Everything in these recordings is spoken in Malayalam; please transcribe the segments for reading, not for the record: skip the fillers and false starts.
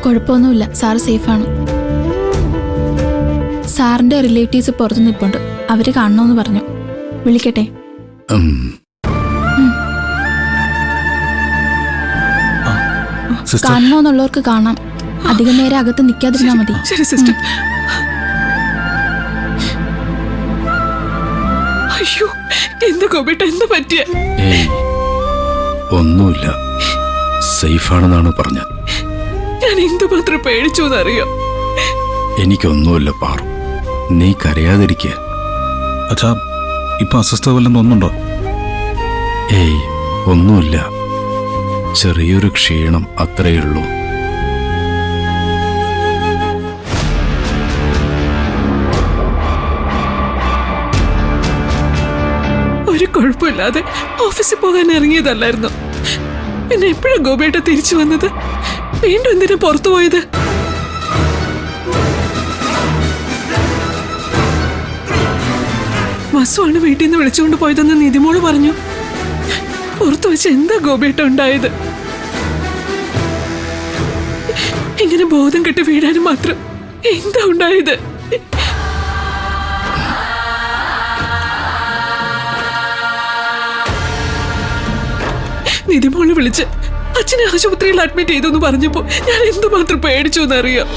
കുഴപ്പമൊന്നുമില്ല, സാറ് സേഫാണ്. സാറിന്റെ റിലേറ്റീവ്സ് പുറത്തു നിൽപ്പുണ്ട്, അവര് കാണണമെന്ന് പറഞ്ഞു. വിളിക്കട്ടെ? കാണണമെന്നുള്ളവർക്ക് കാണാം, അധികം നേരം അകത്ത് നിൽക്കാതിരുന്നാ മതി. ശരി സിസ്റ്റർ. അയ്യോ, എന്താ ഗോപേട്ട, എന്താ പറ്റിയ? ഒന്നുമില്ല, സേഫാണെന്നാണ് പറഞ്ഞത്. ഞാൻ എന്തുമാത്രം പേടിച്ചു എന്നറിയാം. എനിക്കൊന്നുമില്ല പാറു, നീ കരയാതിരിക്കുക. അച്ഛാ, ഇപ്പൊ അസ്വസ്ഥത വല്ലതും തോന്നുന്നുണ്ടോ? ഒന്നുമില്ല, ചെറിയൊരു ക്ഷീണം, അത്രയുള്ളൂ. ഒരു കുഴപ്പമില്ലാതെ ഓഫീസിൽ പോകാൻ ഇറങ്ങിയതല്ലായിരുന്നു. പിന്നെ എപ്പോഴാ ഗോപേട്ട തിരിച്ചു വന്നത്? വീണ്ടും എന്തിനാ പുറത്തു പോയത്? വസുവാണ് വീട്ടിൽ നിന്ന് വിളിച്ചുകൊണ്ട് പോയതെന്ന് നിധിമോള് പറഞ്ഞു. പുറത്തു വെച്ച് എന്താ ഗോപേട്ട ഉണ്ടായത്? ഇങ്ങനെ ബോധം കെട്ട് വീഴാനും മാത്രം എന്താ ഉണ്ടായത്? നിധിമോള് വിളിച്ച് അച്ഛനെ ആശുപത്രിയിൽ അഡ്മിറ്റ് ചെയ്തു പറഞ്ഞപ്പോ ഞാൻ എന്തുമാത്രം പേടിച്ചു എന്നറിയാം.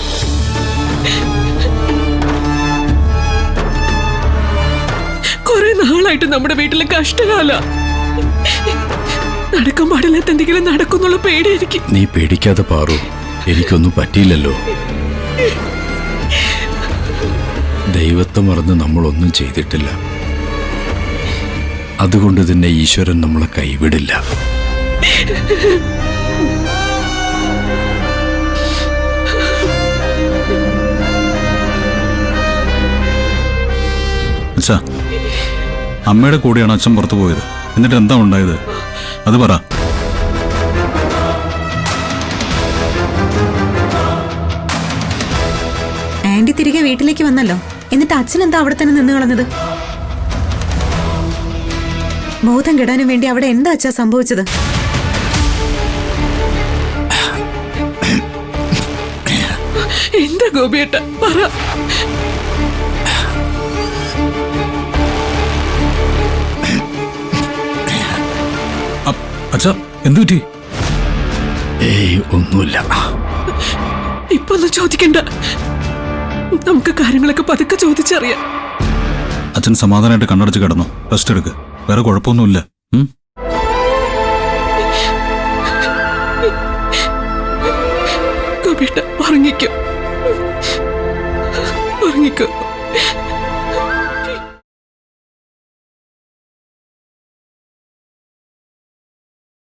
കുറെ നാളായിട്ട് നമ്മുടെ വീട്ടിലെ കഷ്ടകാല. നടക്കാൻ പാടില്ലാത്ത എന്തെങ്കിലും നടക്കുന്നുള്ള പേടി എനിക്ക്. നീ പേടിക്കാതെ പാറു, എനിക്കൊന്നും പറ്റിയില്ലല്ലോ. ദൈവത്തെ മറന്ന് നമ്മളൊന്നും ചെയ്തിട്ടില്ല. അതുകൊണ്ട് തന്നെ ഈശ്വരൻ നമ്മളെ കൈവിടില്ല. അച്ഛാ, അമ്മയുടെ കൂടെയാണ് അച്ഛൻ പുറത്തു പോയത്. എന്നിട്ട് എന്താ ഉണ്ടായത്? അത് പറ. ആന്റി തിരികെ വീട്ടിലേക്ക് വന്നല്ലോ. എന്നിട്ട് അച്ഛൻ എന്താ അവിടെ തന്നെ നിന്ന് കളഞ്ഞത്? ബോധം കെടാനും വേണ്ടി അവിടെ എന്താ അച്ഛാ സംഭവിച്ചത്? എന്താ ഗോപിയേട്ട, പറ. അച്ഛാ, എന്തു പറ്റി? ഒന്നുമില്ല. ഇപ്പൊ ഒന്നും ചോദിക്കണ്ട, നമുക്ക് കാര്യങ്ങളൊക്കെ പതുക്കെ ചോദിച്ചറിയാം. അച്ഛൻ സമാധാനമായിട്ട് കണ്ണടച്ച് കിടന്നു. റെസ്റ്റ് എടുക്ക്, വേറെ കുഴപ്പമൊന്നുമില്ല. ഗോപിയേട്ട, ഉറങ്ങിക്കോ.